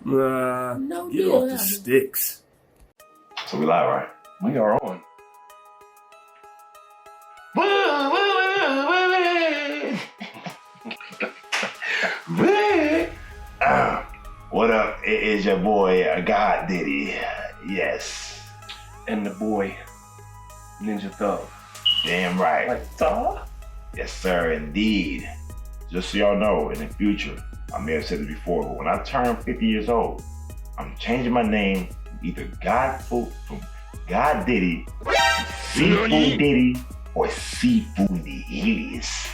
No Get off the sticks. So we live, right? We are on. What up? It is your boy, GodDiddy. Yes. And the boy, Ninja Thug. Damn right. Like, duh? Yes, sir, indeed. Just so y'all know, in the future, I may have said this before, but when I turn 50 years old, I'm changing my name from either GodDiddy, Seafood Diddy, or Seafood Elias.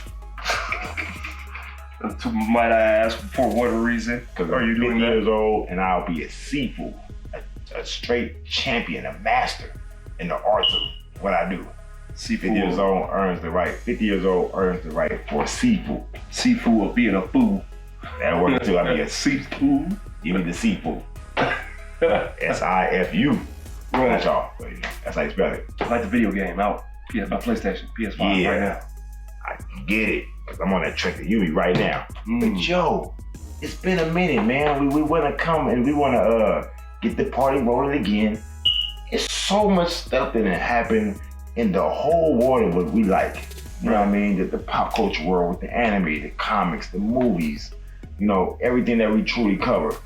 Might I ask for what reason? Because are you doing 50 that? years old and I'll be a seafood, a straight champion, a master in the arts of what I do. 50 years old earns the right. 50 years old earns the right for seafood. Seafood of being a fool. That works too. I be a seafood. Give me the seafood. SIFU. Right. That's y'all. But, you know, that's how you spell it. Like the video game out. Yeah, my PlayStation, PS5 right now. I get it. Because I'm on that track to Yui right now. But yo, it's been a minute, man. We want to come and we want to get the party rolling again. It's so much stuff that happened in the whole world of what we like. You know what I mean? The pop culture world with the anime, the comics, the movies, you know, everything that we truly cover.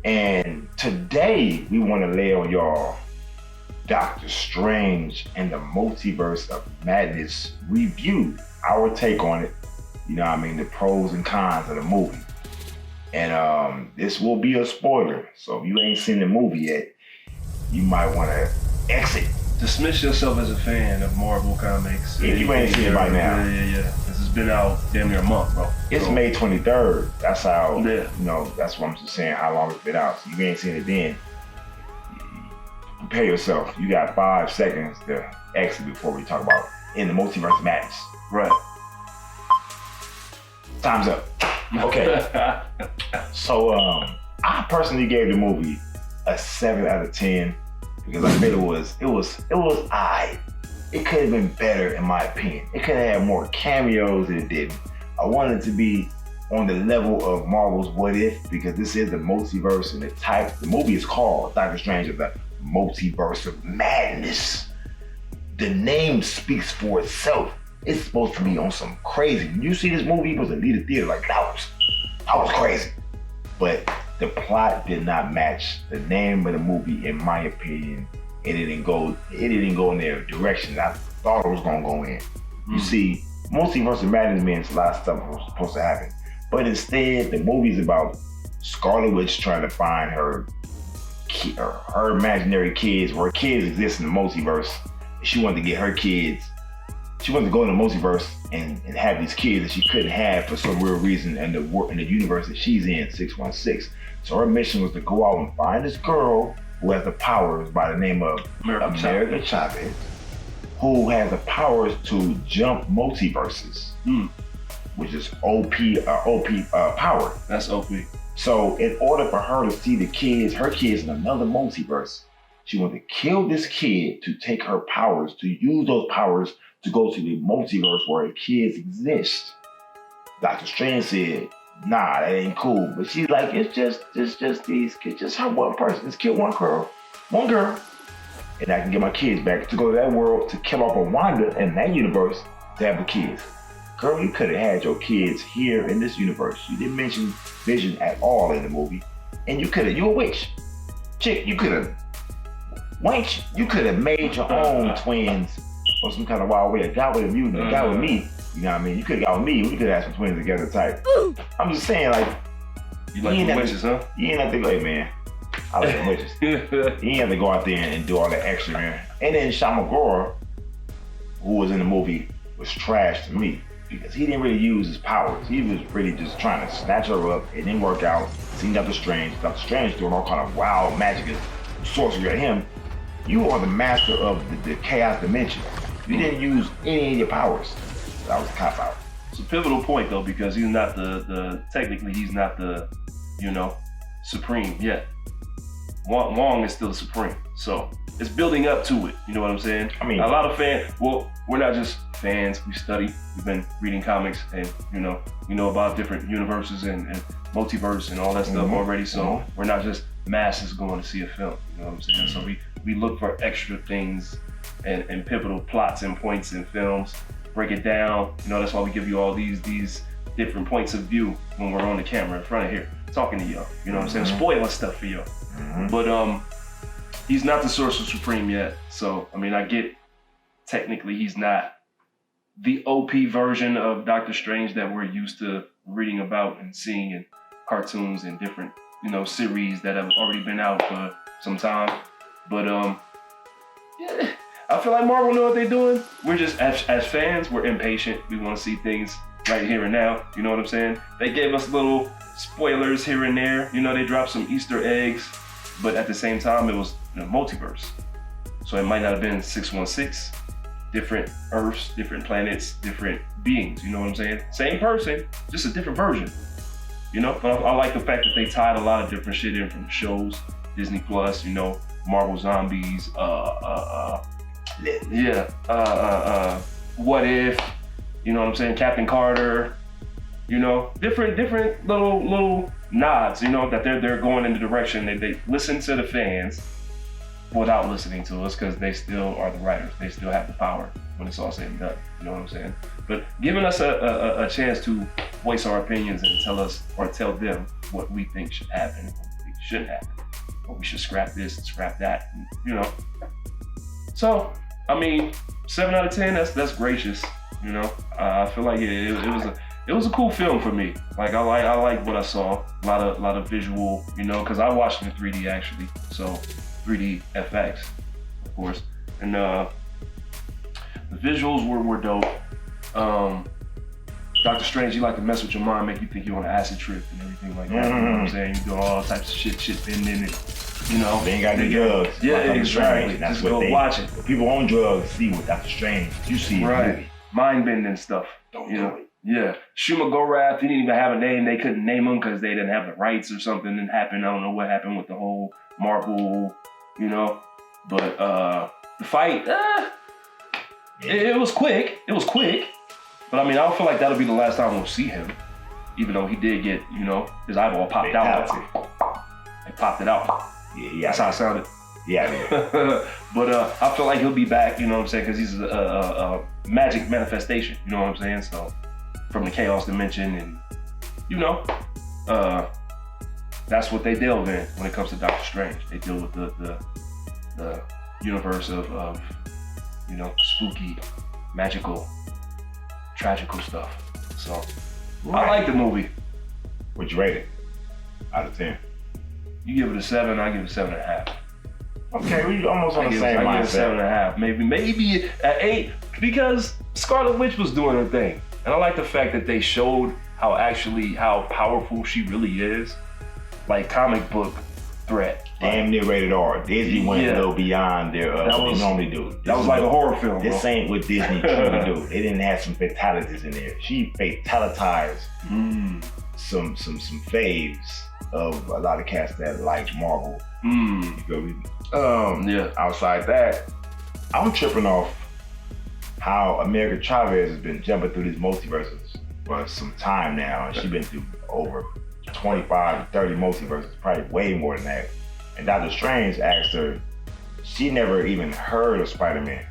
And today we want to lay on y'all Doctor Strange and the Multiverse of Madness review. Our take on it, you know what I mean, the pros and cons of the movie. And this will be a spoiler, so if you ain't seen the movie yet, you might want to exit. Dismiss yourself as a fan of Marvel Comics. If you ain't seen it by now. Yeah. This has been out damn near a month, bro. It's May 23rd. That's how, you know, that's what I'm just saying, how long it's been out. So if you ain't seen it then, prepare yourself. You got 5 seconds to exit before we talk about in the Multiverse of Madness. Right. Time's up. Okay. So I personally gave the movie a 7 out of 10 because I feel it was aight. It could have been better in my opinion. It could have had more cameos than it didn't. I wanted it to be on the level of Marvel's What If because this is the multiverse and the movie is called Doctor Strange of the Multiverse of Madness. The name speaks for itself. It's supposed to be on some crazy. When you see this movie, it was a leader theater like that was crazy. But the plot did not match the name of the movie, in my opinion. It didn't go in their direction I thought it was gonna go in. You see, Multiverse of Madness means a lot of stuff was supposed to happen. But instead, the movie's about Scarlet Witch trying to find her imaginary kids, where kids exist in the multiverse. She wanted to get her kids. She wanted to go in the multiverse and have these kids that she couldn't have for some weird reason in the universe that she's in, 616. So her mission was to go out and find this girl who has the powers by the name of America Chavez, who has the powers to jump multiverses, which is OP power. That's OP. So in order for her to see her kids in another multiverse, she wanted to kill this kid to take her powers, to use those powers to go to the multiverse where her kids exist. Doctor Strange said, nah, that ain't cool. But she's like, it's just these kids, just her one person. Just kill one girl, and I can get my kids back to go to that world to kill off a Wanda in that universe to have the kids. Girl, you could have had your kids here in this universe. You didn't mention Vision at all in the movie. And you a witch. Chick, you could have made your own twins or some kind of wild way. A guy with a mutant, a guy with me. You know what I mean? You could have got with me. We could have had some twins together type. I'm just saying, like, you like the witches, huh? You ain't have to go, hey man, I like the witches. You ain't have to go out there and do all that extra, man. And then Shamagora, who was in the movie, was trash to me because he didn't really use his powers. He was really just trying to snatch her up. It didn't work out. Seen Doctor Strange doing all kind of wild magic and sorcery at him. You are the master of the chaos dimension. You didn't use any of your powers. That was a cop out. It's a pivotal point though, because he's not technically he's not the, supreme yet. Wong is still the supreme. So it's building up to it. You know what I'm saying? I mean, a lot of we're not just fans. We study. We've been reading comics, and we know about different universes and multiverse and all that stuff already. So we're not just masses going to see a film. You know what I'm saying? So we look for extra things and pivotal plots and points in films. Break it down. That's why we give you all these different points of view when we're on the camera in front of here talking to y'all. You know what I'm saying? Spoiling stuff for y'all. But he's not the Sorcerer Supreme yet. So I get technically he's not the OP version of Doctor Strange that we're used to reading about and seeing in cartoons and different series that have already been out for some time. But yeah, I feel like Marvel know what they're doing. We're just as fans, we're impatient. We want to see things right here and now. You know what I'm saying? They gave us little spoilers here and there. They dropped some Easter eggs, but at the same time, it was multiverse. So it might not have been 616, different Earths, different planets, different beings. You know what I'm saying? Same person, just a different version. But I like the fact that they tied a lot of different shit in from shows, Disney Plus, Marvel Zombies, What If, you know what I'm saying? Captain Carter, different little nods, that they're going in the direction that they listen to the fans without listening to us because they still are the writers. They still have the power when it's all said and done. You know what I'm saying? But giving us a chance to voice our opinions and tell us or tell them what we think should happen, what we think shouldn't happen, or we should scrap this and scrap that, So, 7 out of 10, that's gracious. I feel like it was a cool film for me. Like I like what I saw. A lot of visual, because I watched it in 3D actually. So 3D FX, of course. And the visuals were dope. Doctor Strange, he like to mess with your mind, make you think you're on an acid trip and everything like that. You know what I'm saying? You do all types of shit bending and They ain't got any drugs. Yeah, exactly. That's just what go watch it. People on drugs see what Doctor Strange. You see it. Right. Mind bending stuff. Don't do it. Yeah. Shuma Gorath, he didn't even have a name. They couldn't name him because they didn't have the rights or something that happened. I don't know what happened with the whole Marvel, But the fight, it was quick. It was quick. But I don't feel like that'll be the last time we'll see him. Even though he did get, his eyeball popped out. They popped it out. Yeah. That's how it sounded. Yeah. But I feel like he'll be back, you know what I'm saying? Because he's a magic manifestation, you know what I'm saying? So from the chaos dimension and, that's what they delve in when it comes to Doctor Strange. They deal with the universe of spooky, magical, tragical stuff. So I like the movie. What'd you rate it out of 10? You give it a 7, I give it a 7.5. Okay, we almost on the same mindset. I give it a 7.5, maybe at 8, because Scarlet Witch was doing her thing. And I like the fact that they showed how powerful she really is. Like comic book threat. Damn near rated R. Disney went a little beyond their what they normally do. That was like a horror film. This ain't what Disney truly do. They didn't have some fatalities in there. She fatalitized some faves of a lot of cats that like Marvel. Outside that, I'm tripping off how America Chavez has been jumping through these multiverses for some time now. And she's been through over 25 to 30 multiverses, probably way more than that. And Doctor Strange asked her, she never even heard of Spider-Man.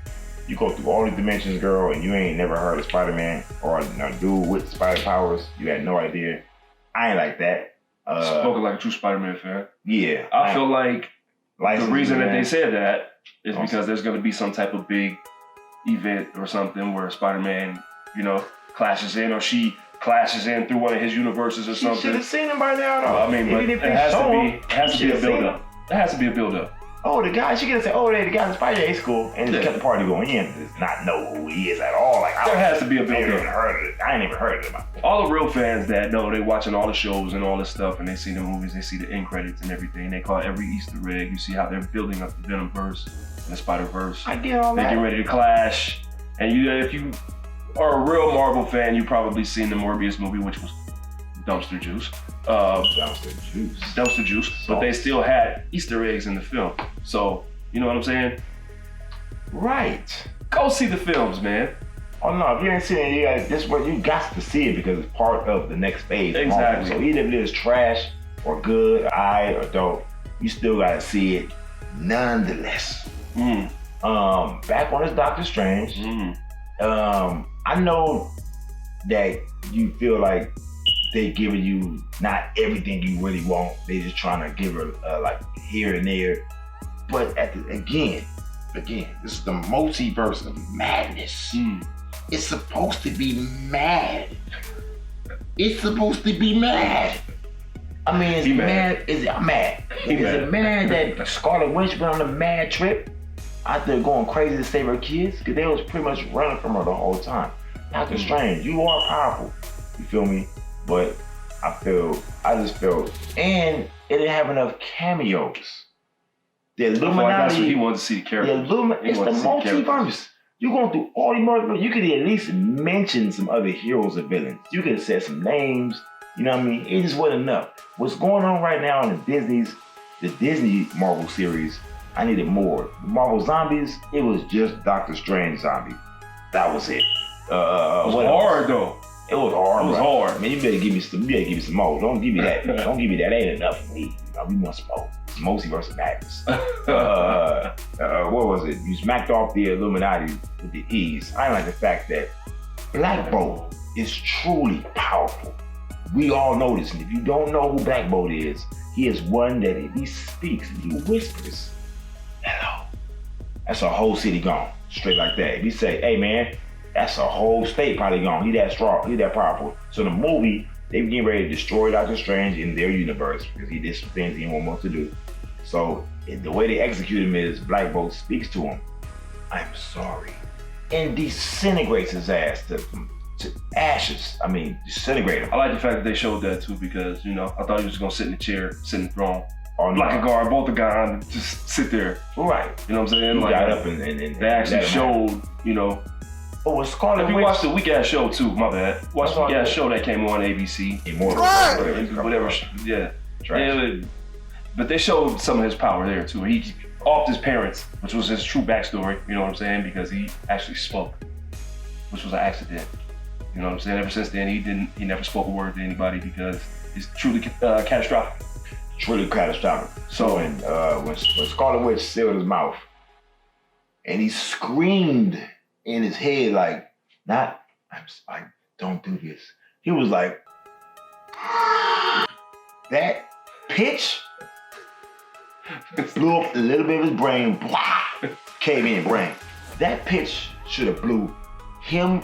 You go through all these dimensions, girl, and you ain't never heard of Spider-Man or a dude with spider powers. You had no idea. I ain't like that. Spoken like a true Spider-Man fan. Yeah. I feel like the reason that they said that is because there's going to be some type of big event or something where Spider-Man, clashes in, or she clashes in through one of his universes or something. You should have seen him by now, though. But it has to be a build-up. It has to be a build-up. Oh, the guy, she could have said, the guy in Spider-Man school, and just kept the party going. He does not know who he is at all. There has to be a build-up. I ain't even heard of it. All the real fans that know, they watching all the shows and all this stuff, and they see the movies, they see the end credits and everything. They call every Easter egg. You see how they're building up the Venomverse and the Spider-Verse. I get all that. They get ready to clash. And if you are a real Marvel fan, you probably seen the Morbius movie, which was dumpster juice. Dumpster juice. But they still had Easter eggs in the film. So, you know what I'm saying? Right. Go see the films, man. Oh no, if you ain't seen it, you got to see it because it's part of the next phase. Exactly. So even if it is trash or good, or dope, you still gotta see it nonetheless. Back on this Doctor Strange, I know that you feel like they giving you not everything you really want. They just trying to give her like here and there. But again, this is the multiverse of madness. It's supposed to be mad. It's supposed to be mad. I mean, is it mad? Is it mad? Is it mad that Scarlet Witch went on a mad trip out there going crazy to save her kids? Because they was pretty much running from her the whole time. Doctor Strange, you are powerful. You feel me? But I just felt, and it didn't have enough cameos. The Illuminati. That's what he wanted to see the characters. It's the multiverse. You're going through all the multiverse. You could at least mention some other heroes or villains. You could have said some names. You know what I mean? It just wasn't enough. What's going on right now in the Disney Marvel series, I needed more. Marvel Zombies, it was just Doctor Strange zombie. That was it. It was hard though. It was hard. It was hard. Man, you better give me some more. Don't give me that. Don't give me that. Ain't enough for me. We want some more. It's multiverse of madness. What was it? You smacked off the Illuminati with the ease. I like the fact that Black Bolt is truly powerful. We all know this, and if you don't know who Black Bolt is, he is one that if he speaks, he whispers, hello. That's a whole city gone, straight like that. If he say, hey man, that's a whole state probably gone. He that strong, he that powerful. So the movie, they getting ready to destroy Doctor Strange in their universe because he did some things he didn't want to do. So the way they execute him is Black Bolt speaks to him, I'm sorry, and disintegrates his ass to ashes. I mean, disintegrate him. I like the fact that they showed that too because, you know, I thought he was just gonna sit in the chair, sit in the throne, like a guard, both the guy, and just sit there. Right. You know what I'm saying? He like, got up and they actually showed, you know. Oh, with Scarlet Witch. If you watched the weak ass show too, my bad. Watch the weak ass show that came on ABC. Immortal. Whatever. Yeah. But they showed some of his power there too. He offed his parents, which was his true backstory. You know what I'm saying? Because he actually spoke, which was an accident. You know what I'm saying? Ever since then, he never spoke a word to anybody because it's truly catastrophic. Truly catastrophic. So when Scarlet Witch sealed his mouth, and he screamed in his head like, don't do this. He was like, that pitch blew up a little bit of his brain, blah, came in brain. That pitch should have blew him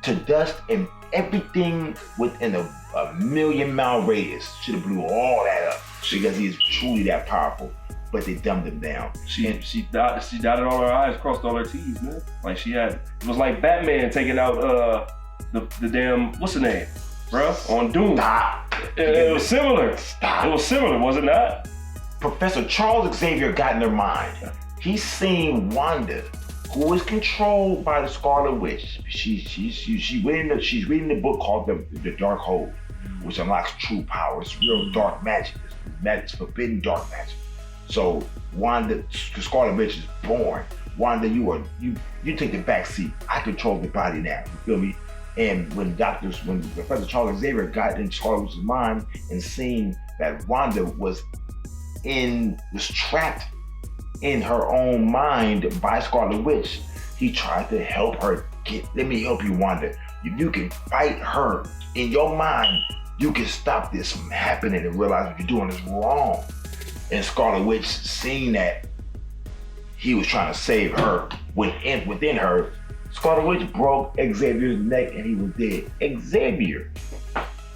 to dust, and everything within a million-mile radius should have blew all that up because he is truly that powerful. But they dumbed him down. She dotted all her I's, crossed all her T's, man. Like it was like Batman taking out the damn, what's the name, bruh, on Doom. Stop. It was similar. Stop. It was similar, was it not? Professor Charles Xavier got in their mind. He's seen Wanda, who is controlled by the Scarlet Witch. She's reading the book called the Dark Hold, which unlocks true power. It's real dark magic. It's forbidden dark magic. So Wanda, the Scarlet Witch is born. Wanda, you take the back seat. I control the body now. You feel me? And when Professor Charles Xavier got in Scarlet Witch's mind and seen that Wanda was trapped in her own mind by Scarlet Witch, he tried to help her let me help you, Wanda. If you can fight her in your mind, you can stop this from happening and realize what you're doing is wrong. And Scarlet Witch, seeing that he was trying to save her within her, Scarlet Witch broke Xavier's neck and he was dead. Xavier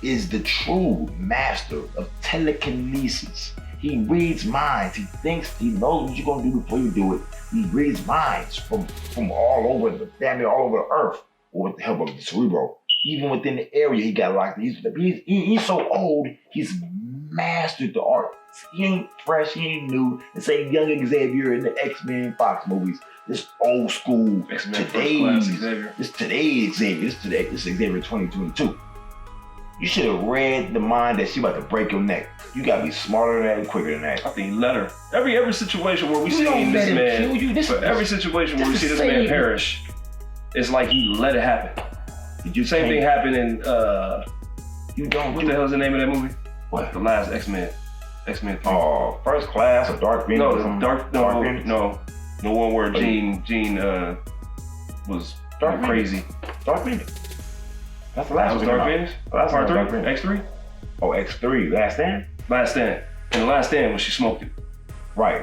is the true master of telekinesis. He reads minds. He thinks he knows what you're gonna do before you do it. He reads minds from all over all over the earth, or with the help of the Cerebro. Even within the area he got locked in. He's so old, he's mastered the art. He ain't fresh, he ain't new. It's a young Xavier in the X-Men Fox movies. This old school, today's Xavier. This Xavier 2022. You should have read the mind that she about to break your neck. You gotta be smarter than that and quicker than that. I think he let her. Every situation where we see this man, every situation where we see this man perish, it's like he let it happen. Same thing happened in what the hell's the name of that movie? What? The last X-Men. X-Men 3. Oh, First Class or Dark Phoenix? No, one where Jean was crazy. Dark Phoenix. That's the last one. That was Dark Phoenix? Part 3? X3? Oh, X3. Last Stand? Last Stand. In the Last Stand when she smoked it. Right.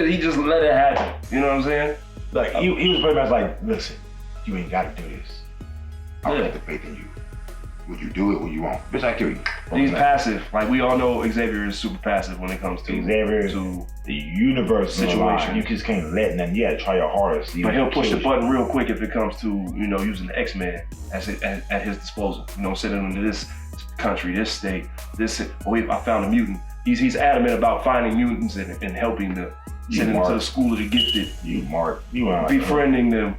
He just let it happen. You know what I'm saying? Like, he was pretty much like, listen, you ain't got to do this. I got the faith in you. Would you do it when you want? Bitch, I kill you. He's passive. Like, we all know Xavier is super passive when it comes to the universe situation. You just can't let nothing. You gotta try your hardest. But he'll push the button real quick if it comes to, using the X-Men at his disposal. Sending them to this country, this state, I found a mutant. He's adamant about finding mutants and helping them. Sending them to the school of the gifted. Befriending them.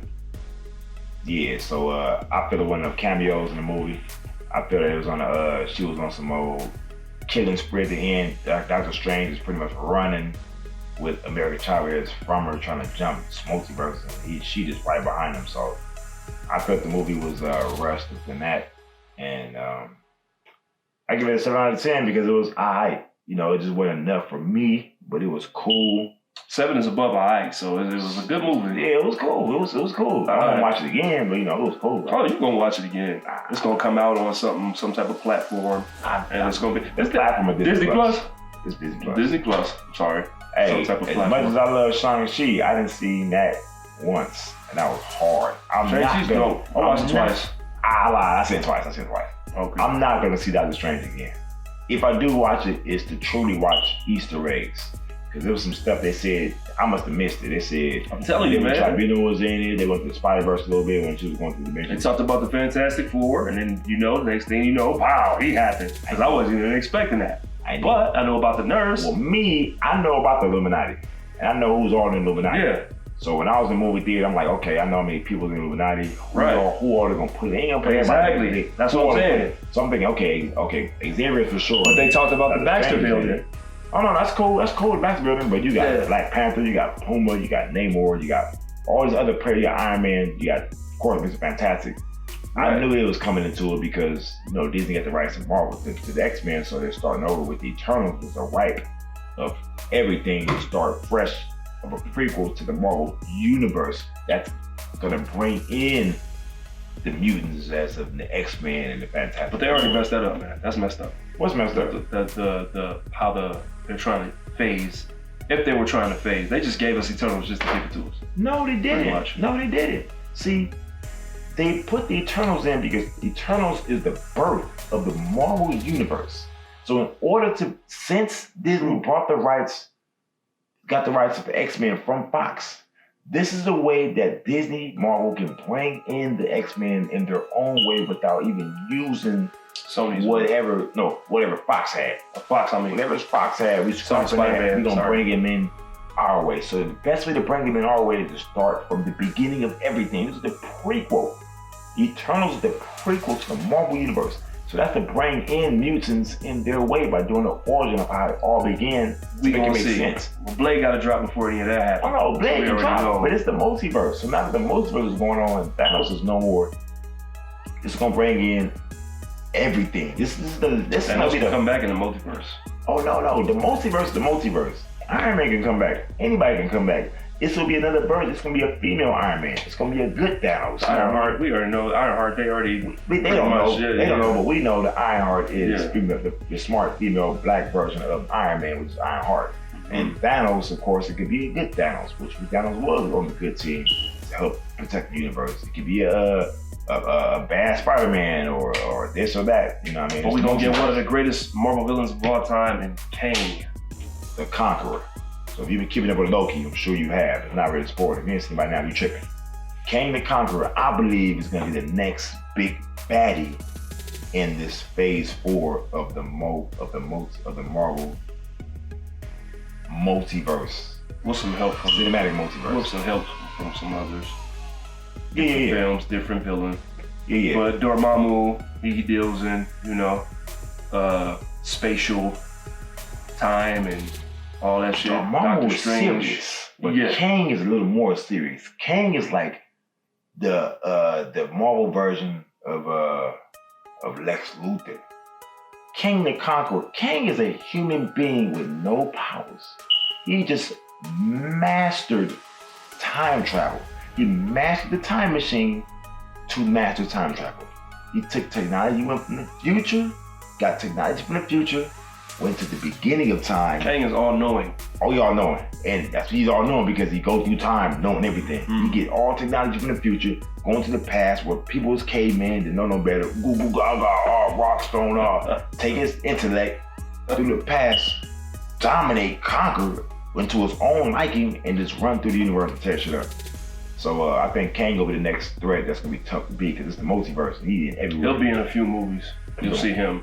Yeah, so I feel it one of the cameos in the movie. I feel that it was she was on some old killing spree at the end. Doctor Strange is pretty much running with America Chavez from her trying to jump Multiverse, and she just right behind him. So I felt the movie was rushed within that, and I give it a 7 out of 10 because it was alright. It just wasn't enough for me, but it was cool. 7 is above alright, so it was a good movie. Yeah, it was cool. It was cool. I won't watch it again, but it was cool. Oh, you're gonna watch it again. It's gonna come out on some type of platform, and it's gonna be platform of Disney Plus. It's Disney Plus. Disney Plus. Sorry. Hey, some type of as platform. much as I love Shang-Chi, I didn't see that once, and that was hard. Shang-Chi's dope. I watched it twice. I lied. I said it twice. Okay. I'm not gonna see Doctor Strange again. If I do watch it, it's to truly watch Easter eggs. Because there was some stuff they said, I must have missed it. They said, I'm telling you, man. Tribunal was in it. They went to the Spider-Verse a little bit when she was going through the mission. They talked about the Fantastic Four, and then, the next thing you know, wow, he happened. Because I wasn't even expecting that. But I know about the nurse. Well, I know about the Illuminati. And I know who's all in the Illuminati. Yeah. So when I was in the movie theater, I'm like, okay, I know how many people in the Illuminati. Who are they going to put? They ain't going to put everybody. Exactly. That's what I'm saying. So I'm thinking, okay, Xavier for sure. But they talked about the Baxter building. Oh no, that's cool. That's cool, the Baxter building. But you got Black Panther, you got Puma, you got Namor, you got all these other players. You got Iron Man, you got, of course, Mr. Fantastic. Right. I knew it was coming into it because Disney got the rights to Marvel to the X-Men, so they're starting over with the Eternals as a right of everything to start fresh of a prequel to the Marvel universe that's gonna bring in the mutants as of the X-Men and the Fantastic. But they already messed that up, man. That's messed up. What's messed up? They're trying to phase. If they were trying to phase, they just gave us Eternals just to give it to us. No, they didn't. No, they didn't. See, they put the Eternals in because Eternals is the birth of the Marvel universe. So in order to, since Disney got the rights of the X-Men from Fox, this is a way that Disney Marvel can bring in the X-Men in their own way without even using Sony's whatever Fox had. Whatever Fox had, we're gonna bring him in our way. So the best way to bring him in our way is to start from the beginning of everything. This is the prequel. Eternals is the prequel to the Marvel Universe. So that's to bring in mutants in their way by doing the origin of how it all began. We gonna make sense. Well, Blade got to drop before any of that happens. Oh no, Blade can drop, but it's the multiverse. So now that the multiverse is going on, Thanos is no more. It's gonna bring in everything. This is gonna be come back in the multiverse. Oh no, the multiverse. Iron Man can come back. Anybody can come back. This will be another version. It's gonna be a female Iron Man. It's gonna be a good Thanos. Ironheart. We already know Ironheart. They don't know. They don't know, but we know that Ironheart is the smart female black version of Iron Man, which is Ironheart. And Thanos, of course, it could be a good Thanos, which Thanos was on the good team to help protect the universe. It could be a bad Spider-Man or this or that. You know what I mean? But we're gonna get one of the greatest Marvel villains of all time in Kang, the Conqueror. So if you've been keeping up with Loki, I'm sure you have. It's not really spoiled. If you ain't seen by now, you're tripping. Kang the Conqueror, I believe, is gonna be the next big baddie in this phase 4 of the Marvel multiverse. With some help from cinematic multiverse. With some help from some others. Different films, different villain. Yeah. But Dormammu, he deals in, spatial time and all that shit. Dormammu is serious, but Kang is a little more serious. Kang is like the Marvel version of Lex Luthor. King the Conqueror. King is a human being with no powers. He just mastered time travel. He mastered the time machine to master time travel. He took technology, went from the future, got technology from the future, went to the beginning of time. Kang is all-knowing. Oh, y'all knowing. And that's he's all-knowing because he goes through time knowing everything. You get all technology from the future, going to the past where people was cavemen, didn't know no better, goo goo gaga, rock stone, take his intellect through the past, dominate, conquer into his own liking, and just run through the universe and tear shit up. So I think Kang will be the next threat that's gonna be tough to beat because it's the multiverse. He's in everywhere. He'll be in a few movies. You'll see him.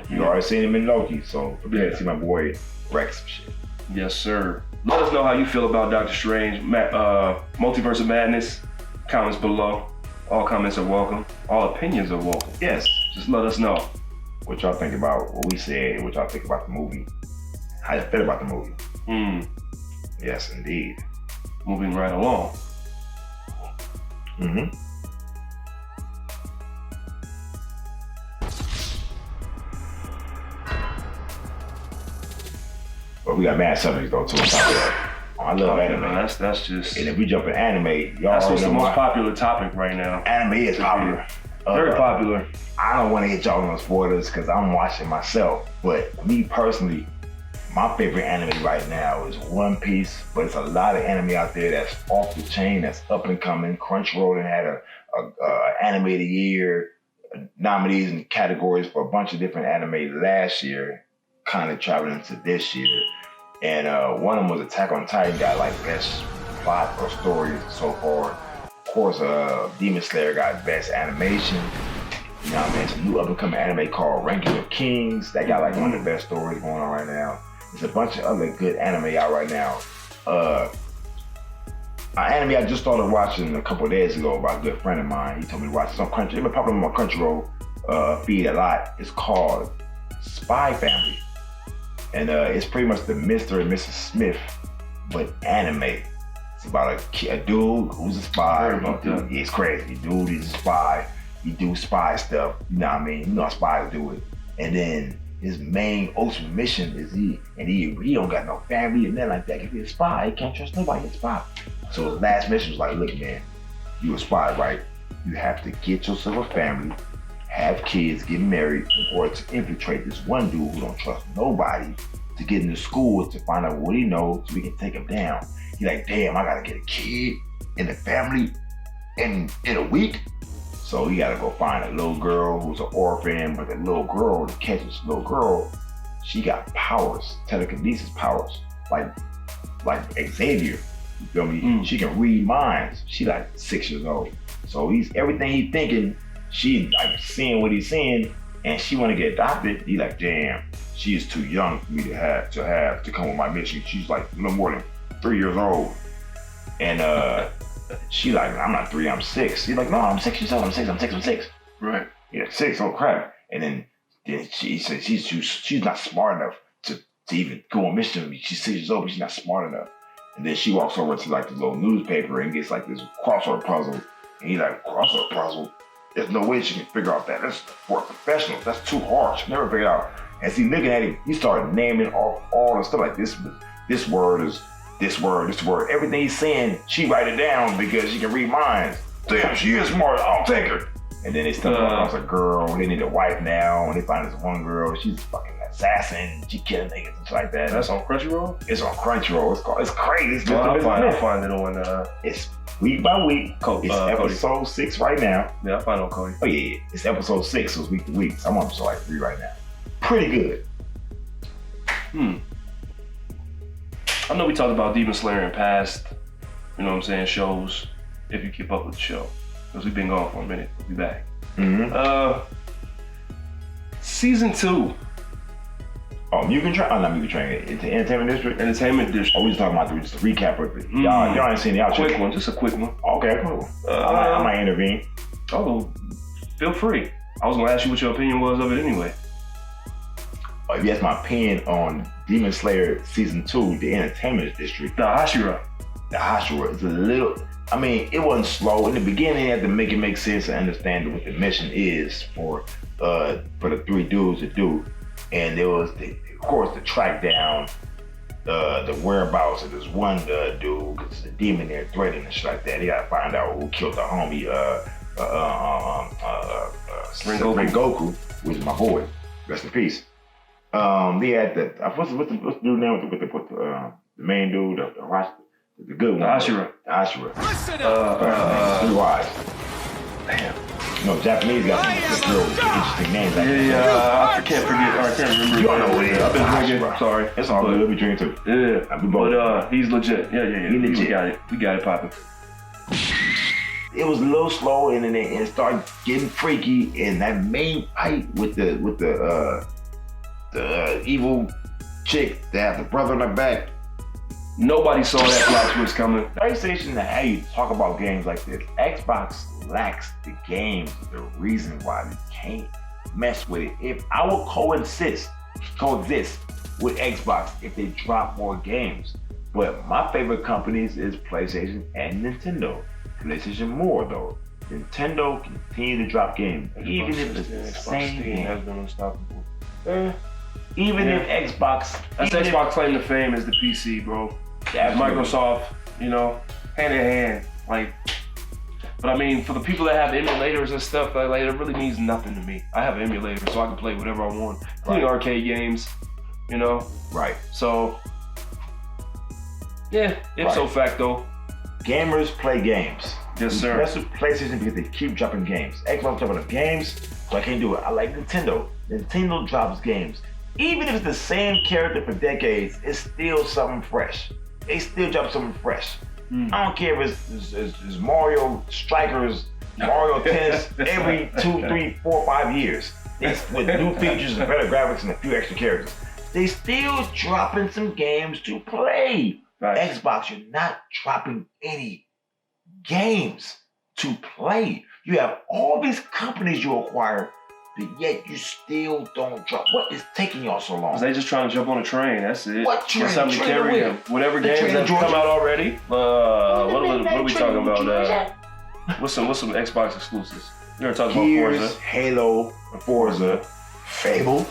You already seen him in Loki, so prepare to see my boy Rex some shit. Yes, sir. Let us know how you feel about Doctor Strange, Multiverse of Madness. Comments below. All comments are welcome. All opinions are welcome. Yes. Just let us know. What y'all think about what we said, what y'all think about the movie. How you feel about the movie. Yes, indeed. Moving right along. But we got mad subjects though too. I love anime. That's just. And if we jump in anime, y'all that's what's know the most popular topic right now. Anime is popular. Very popular. I don't want to hit y'all on spoilers because I'm watching myself. But me personally, my favorite anime right now is One Piece. But it's a lot of anime out there that's off the chain, that's up and coming. Crunchyroll had a anime of the year nominees and categories for a bunch of different anime last year, kind of traveling into this year. And one of them was Attack on Titan, got like best plot or story so far. Of course, Demon Slayer got best animation. You know what I mean? It's a new up-and-coming anime called Ranking of Kings. That got like one of the best stories going on right now. There's a bunch of other good anime out right now. An anime I just started watching a couple of days ago by a good friend of mine. He told me to watch some Crunchyroll. It's been popping on my Crunchyroll feed a lot. It's called Spy Family. And it's pretty much the Mr. and Mrs. Smith, but anime. It's about a dude who's a spy. It's crazy. Dude is a spy. He do spy stuff. You know what I mean? You know how spies do it. And then his main ultimate mission is he don't got no family and nothing like that. If he's a spy, he can't trust nobody. He's a spy. So his last mission was like, look, man, you a spy, right? You have to get yourself a family, have kids, get married in order to infiltrate this one dude who don't trust nobody to get into school to find out what he knows so we can take him down. He's like, damn, I gotta get a kid and a family in a week. So he gotta go find a little girl who's an orphan, but the little girl, to catch this little girl, she got powers, telekinesis powers, like Xavier, you feel me? She can read minds. She like 6 years old. So everything he's thinking, she like seeing what he's seeing, and she wanna get adopted. He like, damn, she is too young for me to have to come with my mission. She's like no more than 3 years old. And she like, I'm not 3, I'm 6. He's like, no, I'm 6 years old, I'm 6. Right. Yeah, 6, oh crap. And then she said she's not smart enough to even go on mission with me. She's 6 years old, but she's not smart enough. And then she walks over to like the little newspaper and gets like this crossword puzzle. And he's like, crossword puzzle? There's no way she can figure out that. That's for professionals. That's too hard. She'll never figure it out. And see, looking at him, he started naming off all the stuff like this word is this word. Everything he's saying, she write it down because she can read minds. Damn, she is smart. I'll take her. And then they stumble across a girl. They need a wife now. And they find this one girl. She's fucking assassin. She killing niggas and shit like that. That's on Crunchyroll? It's on Crunchyroll. It's crazy. I'll find it on. It's week by week. It's episode 6 right now. Yeah, I'll find it on Cody. Oh yeah, it's episode 6. So it's week to week. So I'm on episode like 3 right now. Pretty good. I know we talked about Demon Slayer in past, you know what I'm saying, shows, if you keep up with the show. Because we've been gone for a minute. We'll be back. Season 2. Oh, Mugen Train? Oh, not Mugen Train. It's the Entertainment District? Entertainment District. Oh, we just talking about just a recap of it. Y'all ain't seen it. Quick one, just a quick one. Okay, cool. I might intervene. Oh, feel free. I was going to ask you what your opinion was of it anyway. If you ask my opinion on Demon Slayer Season 2, the Entertainment District. The Hashira is a little, I mean, it wasn't slow. In the beginning, you had to make it make sense and understand what the mission is for the 3 dudes to do. And there was, of course, to track down the whereabouts of this one dude, because the demon there threatening and shit like that. They gotta find out who killed the homie Rengoku, which is my boy. Rest in peace. They had what's the dude name with the main dude, the good one. Ashura. Three wives. Damn. No, Japanese got some real interesting names. I can't remember. You don't know what it is. I've been drinking. Sorry. It's all good. We drinking too. Yeah. But he's legit. Yeah. He legit. We got it popping. It was a little slow, and then it started getting freaky. And that main fight with the evil chick that have the brother on her back. Nobody saw that plot twist coming. PlayStation, how you talk about games like this, Xbox lacks the games, the reason why we can't mess with it. If I will coexist with Xbox if they drop more games. But my favorite companies is PlayStation and Nintendo. PlayStation more though. Nintendo continue to drop games, even if it's the same game. Has been unstoppable. Even if Xbox, that's Xbox claim to fame is the PC, bro. That's Microsoft, hand in hand. Like, but I mean, for the people that have emulators and stuff, like it really means nothing to me. I have an emulator, so I can play whatever I want, including arcade games, Right. So, yeah, ipso facto. Gamers play games. Yes, sir. That's with PlayStation because they keep dropping games. Xbox dropping up games, so I can't do it. I like Nintendo. Nintendo drops games. Even if it's the same character for decades, it's still something fresh. They still drop something fresh. I don't care if it's Mario Strikers, Mario Tennis every 2, 3, 4, 5 years. With new features and better graphics and a few extra characters. They still dropping some games to play. Right. Xbox, you're not dropping any games to play. You have all these companies you acquire, but yet you still don't drop. What is taking y'all so long? They just trying to jump on a train. That's it. What train? That's something to carry them. Whatever games that come out already. What are we talking about? What's some Xbox exclusives? We were talking about Forza, Halo, Forza, Fable.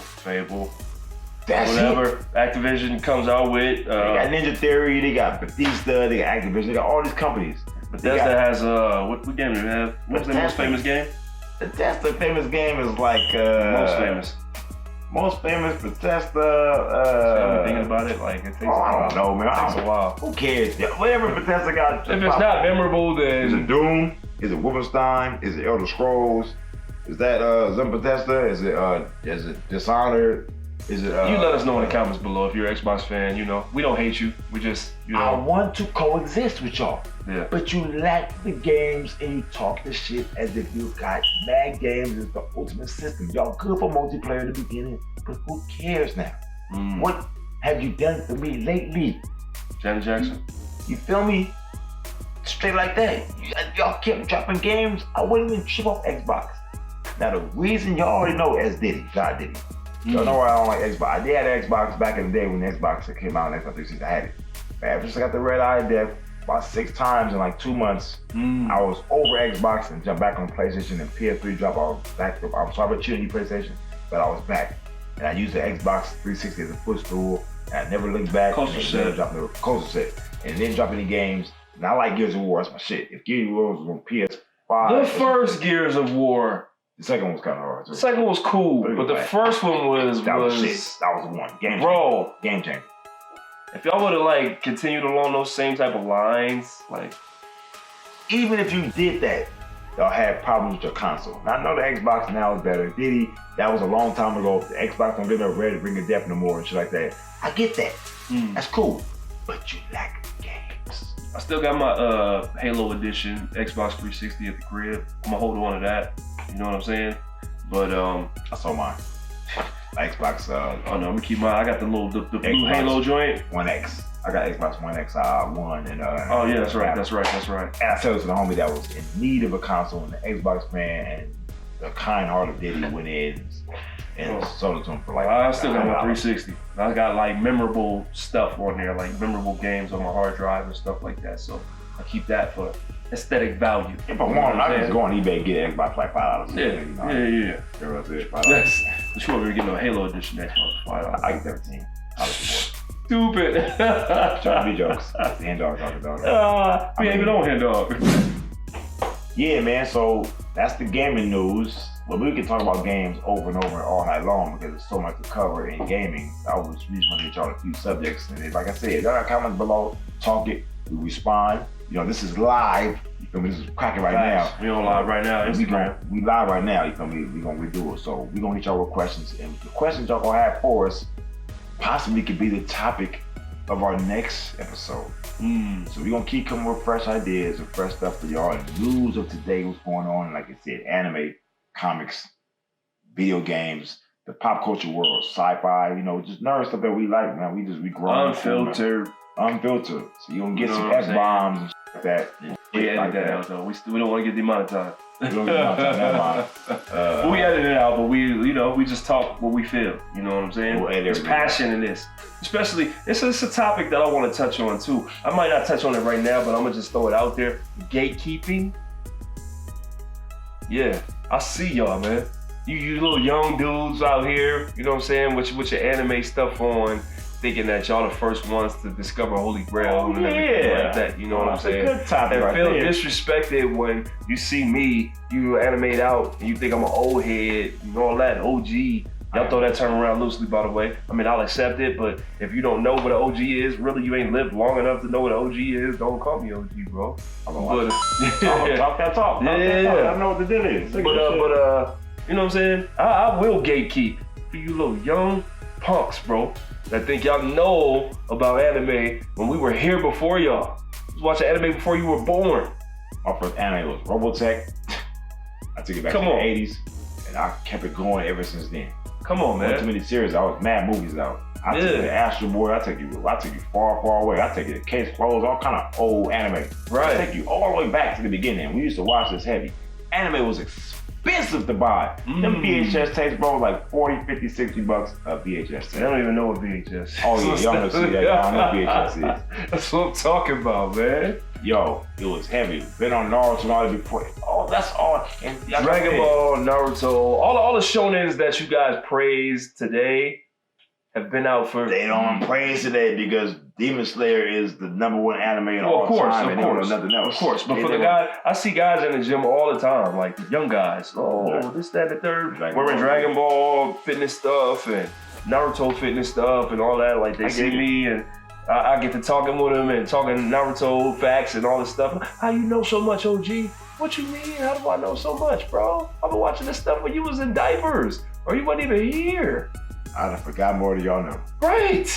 That's whatever it. Activision comes out with. They got Ninja Theory. They got Bethesda. They got Activision. They got all these companies. Bethesda has what game do they have? What's the most famous game? Bethesda famous game is like most famous Bethesda. I'm thinking about it, like it takes a while. while. I don't know, man. It takes a while. Who cares? Whatever Bethesda got. If it's not memorable, then is it Doom? Is it Wolfenstein? Is it Elder Scrolls? Is that some Bethesda? Is it Dishonored? Is it? You let us know in the comments below if you're an Xbox fan. We don't hate you. We just I want to coexist with y'all. Yeah. But you lack the games and you talk the shit as if you got mad games is the ultimate system. Y'all good for multiplayer in the beginning, but who cares now? What have you done for me lately? Janet Jackson. You feel me? Straight like that. Y'all kept dropping games. I wouldn't even trip off Xbox. Now the reason y'all already know as Diddy, GodDiddy. Y'all know why I don't like Xbox. I did have an Xbox back in the day when the Xbox came out and Xbox 360. I had it. But ever since I got the red eye death, about 6 times in like 2 months, I was over Xbox and jumped back on PlayStation and PS3 dropped. I was back. I was sorry about cheating you PlayStation, but I was back. And I used the Xbox 360 as a footstool, and I never looked back. Coaster set. And didn't drop any games. And I like Gears of War. That's my shit. If Gears of War was on PS5. The first Gears of War. The second one was kind of hard. The second one was cool, but the first one was shit. That was the one. Game changer. If y'all would have continued along those same type of lines, even if you did that, y'all had problems with your console. Now I know the Xbox now is better. Diddy, that was a long time ago. The Xbox don't get no ready to bring a death no more and shit like that. I get that. That's cool. But you lack games. I still got my Halo edition Xbox 360 at the crib. I'm gonna hold on to that. You know what I'm saying? But I saw mine. Xbox. Oh no, I'm gonna keep mine. I got the blue Halo joint. One X. I got Xbox One X One and. Oh yeah, that's right. And I told it to the homie that was in need of a console and the Xbox fan and the kind-hearted Diddy went in and sold it to him for I still got my 360. I got memorable stuff on there, memorable games on my hard drive and stuff like that. So I keep that for aesthetic value. If I want, I just go on eBay and get an Xbox for like $5. Yeah. That's but you won't get no Halo edition Xbox for $5. I get 17. Stupid. Trying to be jokes. That's the hand dog talking dog. We ain't even on hand dog. Yeah, man. So that's the gaming news. Well, we can talk about games over and over all night long because there's so much to cover in gaming. I was just want to get y'all a few subjects. And like I said, y'all got comments below. Talk it. We respond. You know, this is live. You feel me? This is cracking right now. We on live right now. Instagram. We live right now. You feel me? We gonna redo it. So we gonna get y'all with questions, and the questions y'all gonna have for us possibly could be the topic of our next episode. So we're gonna keep coming with fresh ideas and fresh stuff for y'all. And news of today, what's going on? Like I said, anime, comics, video games, the pop culture world, sci-fi. You know, just nerd stuff that we like, man. We grow Unfiltered. So you gonna get some F-bombs and shit like that. We edit that out though. We don't want to get demonetized. We don't get demonetized. But we edit it out, but we just talk what we feel. You know what I'm saying? There's passion in this. Especially, it's a topic that I want to touch on too. I might not touch on it right now, but I'm gonna just throw it out there. Gatekeeping. Yeah, I see y'all, man. You little young dudes out here, you know what I'm saying, with your anime stuff on, thinking that y'all the first ones to discover Holy Grail and everything like that. You know what I'm saying? Good topic and right feel there. disrespected when you see me, you animate out, and you think I'm an old head, and all that, OG. Y'all throw that term around loosely, by the way. I mean, I'll accept it, but if you don't know what an OG is, really, you ain't lived long enough to know what an OG is, don't call me OG, bro. Talk that talk. Yeah. I know what the deal is. But you know what I'm saying? I will gatekeep for you little young punks, bro, that think y'all know about anime when we were here before y'all. I was watching anime before you were born. My first anime was Robotech. I took it back to the 80s, and I kept it going ever since then. Come on, man. Too many series. I was mad movies out. I took you to Astro Boy. I took you far, far away. I take you to Case Closed. All kind of old anime. Right. I take you all the way back to the beginning. We used to watch this heavy. Anime was expensive to buy. Them VHS tapes, bro, was like 40, 50, 60 bucks a VHS tape. I don't even know what VHS is. Oh yeah, y'all know see that. Y'all know what VHS is. That's what I'm talking about, man. Yo, it was heavy. Been on Naruto and all that before. Oh, that's all. And Dragon Ball, Naruto, all the shonens that you guys praise today have been out for. They don't praise today because Demon Slayer is the #1 anime in all time. Of course, nothing else. Of course, but for the guy, I see guys in the gym all the time, like young guys. This, that, and the third. Wearing Dragon Ball fitness stuff and Naruto fitness stuff and all that. Like they see me and I get to talking with them and talking Naruto facts and all this stuff. How you know so much, OG? What you mean? How do I know so much, bro? I've been watching this stuff when you was in diapers or you wasn't even here. I done forgot more than y'all know. Right.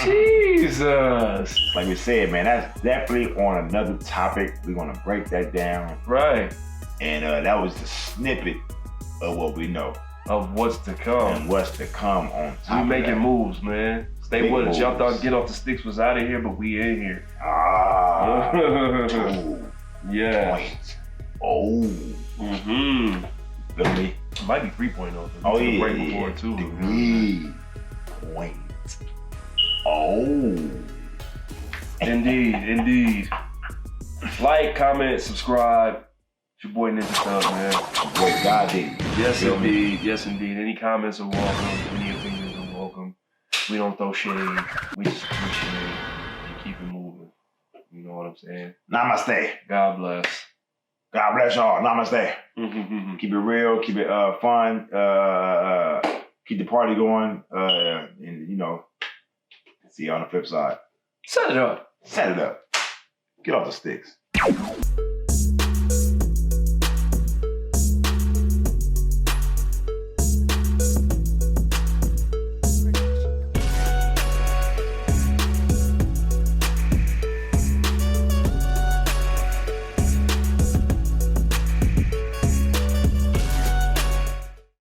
Jesus. Like we said, man, that's definitely on another topic. We're gonna break that down. Right. And that was the snippet of what we know. Of what's to come. And what's to come on top We of making that. moves, man. Stay with us. Y'all thought Get Off the Sticks was out of here, but we in here. Yeah. Point. Oh. Mm-hmm. Feel me? It might be 3.0. Oh yeah. Right before too. 3 point. Oh. Indeed. Like, comment, subscribe. It's your boy Ninja Thug, man. Boy, GodDiddy. Yes, indeed. Any comments are welcome. Any opinions are welcome. We don't throw shade. We just appreciate and keep it moving. You know what I'm saying? Namaste. God bless. God bless y'all. Namaste. Keep it real. Keep it fun. Keep the party going. And you know, see you on the flip side. Set it up. Get off the sticks.